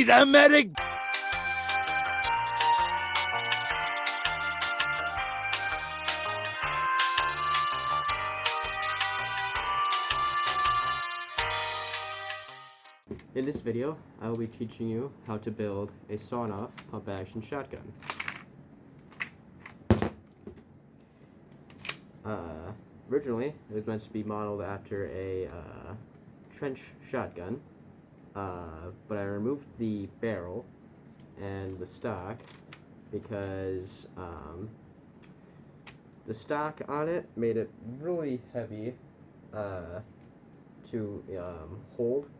need a medic. In this video, I will be teaching you how to build a sawn-off pump-action shotgun. Originally, it was meant to be modeled after a trench shotgun, but I removed the barrel and the stock because the stock on it made it really heavy to hold,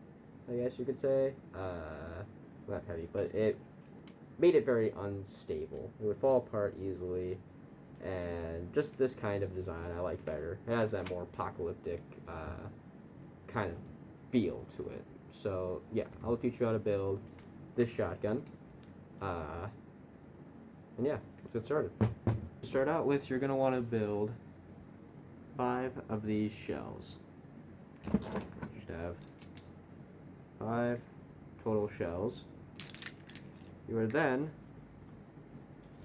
I guess you could say. Not heavy, but it made it very unstable. It would fall apart easily, and just this kind of design I like better. It has that more apocalyptic kind of feel to it. So yeah, I'll teach you how to build this shotgun. And yeah, let's get started. To start out with, you're going to want to build 5 of these shells. You should have 5 total shells. You are then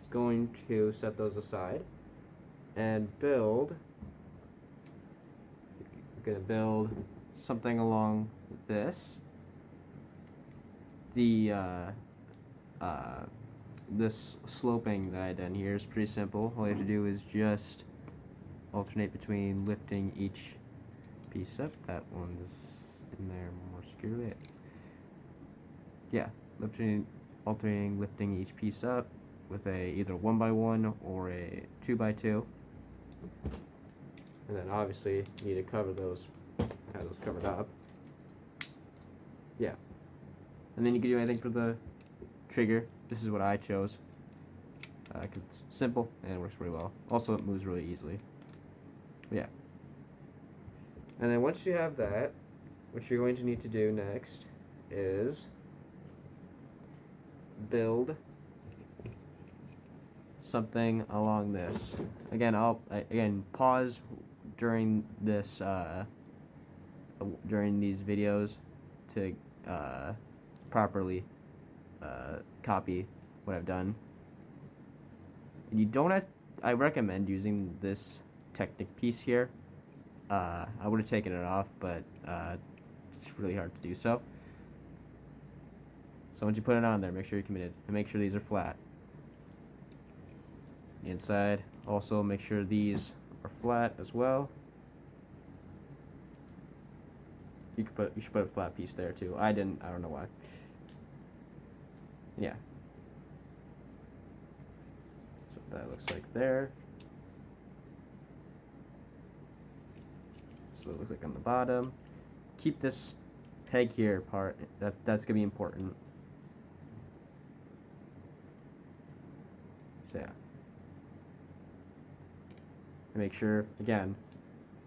going to set those aside and build. You're going to build something along this. This sloping that I done here is pretty simple. All you have to do is just alternate between lifting each piece up. That one's in there more securely. Yeah, alternating lifting each piece up with either 1x1 or a 2x2. And then obviously you need to cover those, have those covered up. Yeah. And then you can do anything for the trigger. This is what I chose because it's simple and it works really well. Also, it moves really easily. Yeah. And then once you have that, what you're going to need to do next is build something along this. Again, again pause during this during these videos to properly copy what I've done. And you don't have, I recommend using this Technic piece here. I would have taken it off, but it's really hard to do so. So once you put it on there, make sure you're committed and make sure these are flat. The inside, also make sure these are flat as well. You should put a flat piece there too. I didn't. I don't know why. Yeah. That's what that looks like there. That's what it looks like on the bottom. Keep this peg here part. That's gonna be important. So yeah. And make sure, again,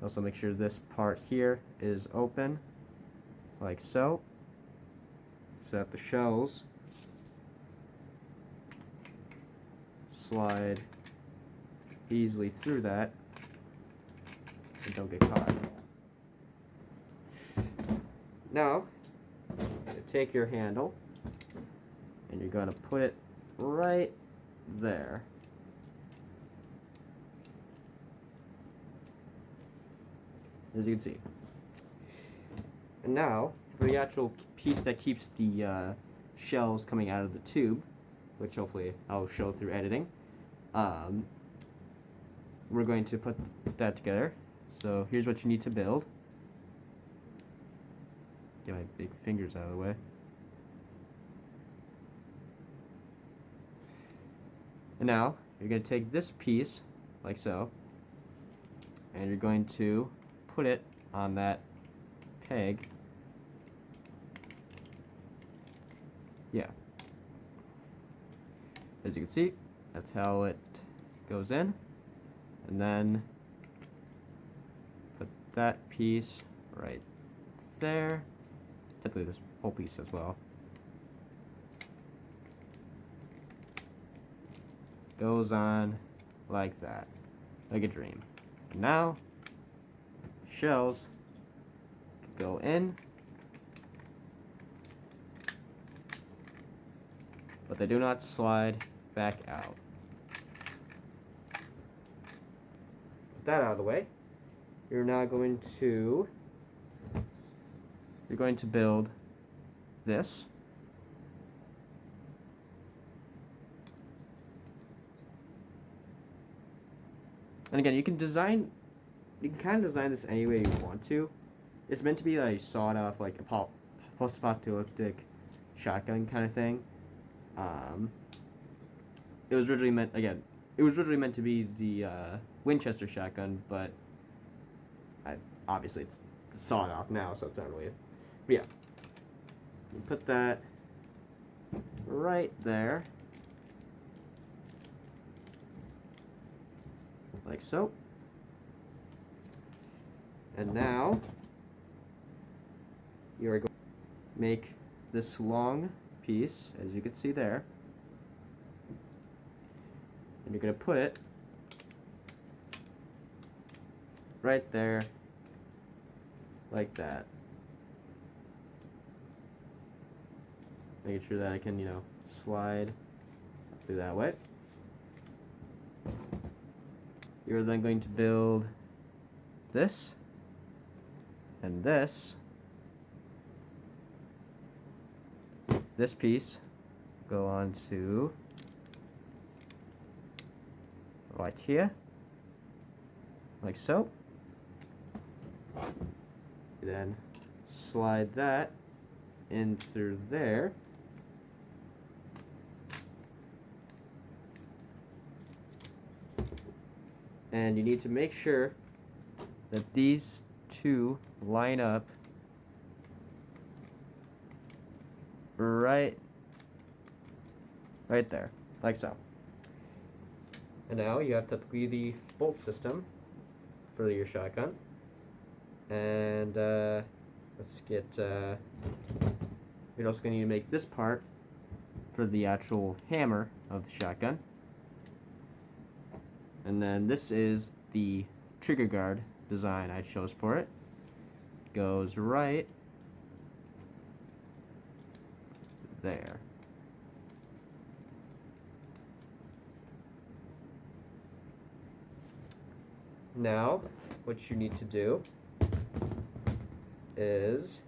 also make sure this part here is open, like so, so that the shells slide easily through that and don't get caught. Now, take your handle and you're going to put it right there. As you can see. And now, for the actual piece that keeps the shells coming out of the tube, which hopefully I'll show through editing, we're going to put that together. So here's what you need to build. Get my big fingers out of the way. And now, you're going to take this piece, like so, and you're going to put it on that peg. Yeah. As you can see, that's how it goes in. And then put that piece right there. Technically this whole piece as well. Goes on like that. Like a dream. And now, shells go in but they do not slide back out. Put that out of the way. You're going to build this. And again, you can kind of design this any way you want to. It's meant to be like sawed off, like a post-apocalyptic shotgun kind of thing. It was originally meant to be the Winchester shotgun, but obviously it's sawed off now, so it's not really. But yeah, you put that right there, like so. And now you are going to make this long piece, as you can see there, and you're going to put it right there, like that. Making sure that I can, slide through that way. You're then going to build this and this. This piece go on to right here, like so. You then slide that in through there. And you need to make sure that these two line up right there, like so. And now you have to glue the bolt system for your shotgun. And let's get, you're also going to need to make this part for the actual hammer of the shotgun. And then this is the trigger guard design I chose for it. Goes right there. Now, what you need to do is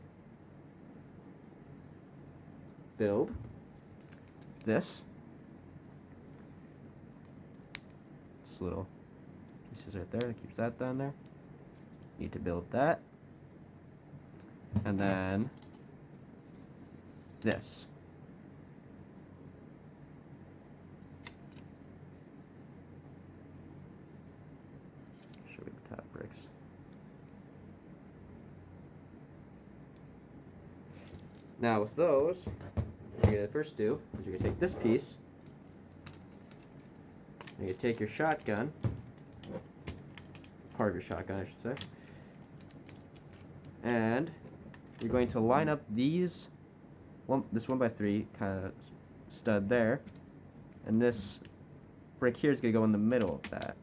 build this. This little pieces right there that keeps that down there. Need to build that. And then this. Show you the top bricks. Now with those, what you're gonna first do is you're gonna take this piece, you're gonna take your shotgun, part of your shotgun I should say, and you're going to line up these, this 1x3 kind of stud there, and this brick here is gonna go in the middle of that.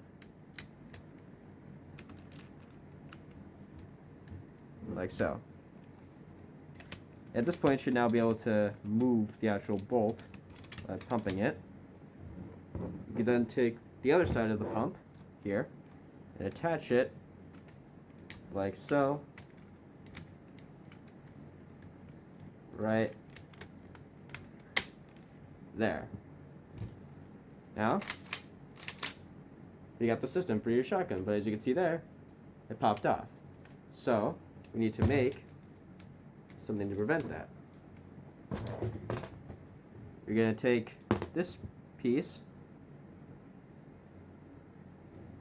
Like so. At this point, you should now be able to move the actual bolt by pumping it. You can then take the other side of the pump here and attach it like so, right there. Now, you got the system for your shotgun, but as you can see there, it popped off. So, we need to make something to prevent that. You're going to take this piece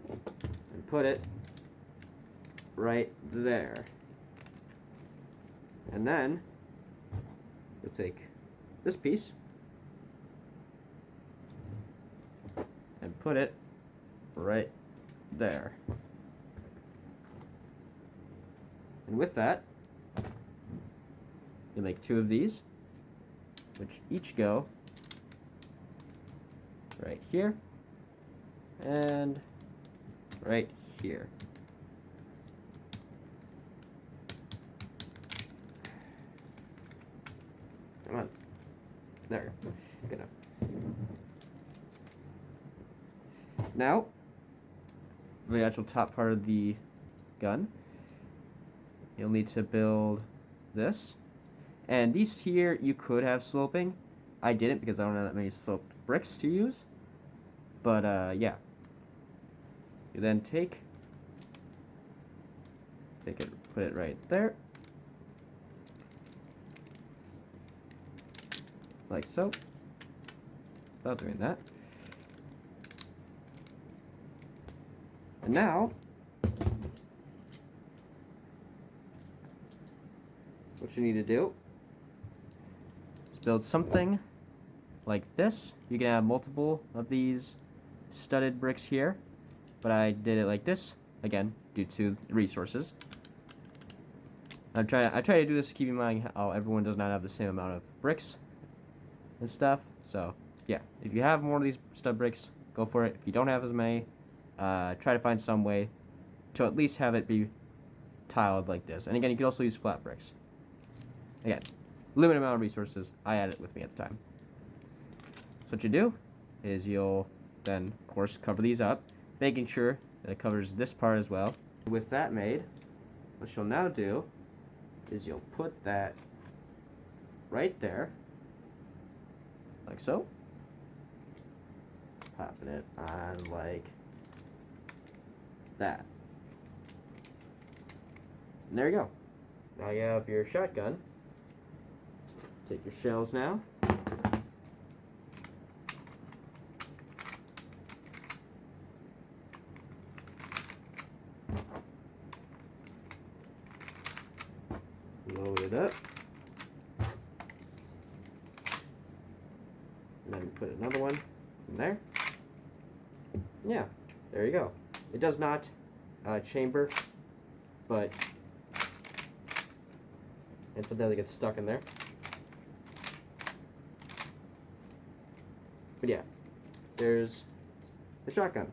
and put it right there. And then you'll take this piece and put it right there. And with that, you make two of these, which each go right here and right here. Come on. There. Good enough. Now, for the actual top part of the gun, you'll need to build this. And these here, you could have sloping. I didn't because I don't have that many sloped bricks to use. But, yeah. You then take it, put it right there. Like so. Without doing that. And now, what you need to do is build something like this. You can have multiple of these studded bricks here, but I did it like this, again, due to resources. I try to do this, keep in mind how everyone does not have the same amount of bricks and stuff. So yeah, if you have more of these stud bricks, go for it. If you don't have as many, try to find some way to at least have it be tiled like this. And again, you can also use flat bricks. Again, limited amount of resources. I had it with me at the time. So what you do is you'll then, of course, cover these up, making sure that it covers this part as well. With that made, what you'll now do is you'll put that right there, like so. Popping it on like that. And there you go. Now you have your shotgun. Take your shells now. Load it up. And then put another one in there. Yeah, there you go. It does not chamber, but and sometimes it gets stuck in there. But yeah, there's the shotgun.